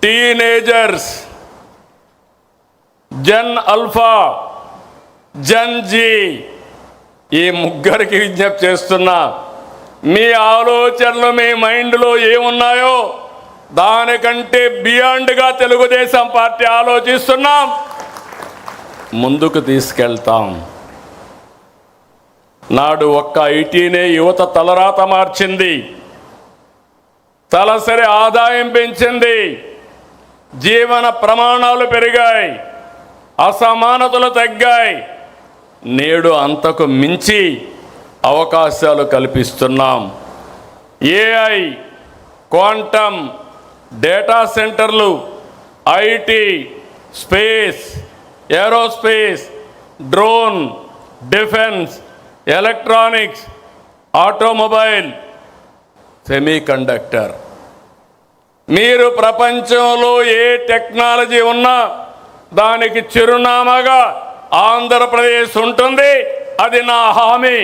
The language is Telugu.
Teenagers, Gen Alpha, Gen Z, ఈ ముగ్గురికి విజ్ఞప్తి చేస్తున్నా, మీ ఆలోచనలు మీ మైండ్లో ఏమున్నాయో దానికంటే బియాండ్గా తెలుగుదేశం పార్టీ ఆలోచిస్తున్నాం, ముందుకు తీసుకెళ్తాం. నాడు ఒక్క ఐటీనే యువత తలరాత మార్చింది, తలసరి ఆదాయం పెంచింది, జీవన ప్రమాణాలు పెరిగాయి, అసమానతలు తగ్గాయి. నేడు అంతకు మించి అవకాశాలు కల్పిస్తున్నాం. ఏఐ, క్వాంటమ్, డేటా సెంటర్లు, IT, space, aerospace, drone, defence, electronics, automobile, semiconductor. మీరు ప్రపంచంలో ఏ టెక్నాలజీ ఉన్నా దానికి చిరునామాగా ఆంధ్రప్రదేశ్ ఉంటుంది. అది నా హామీ.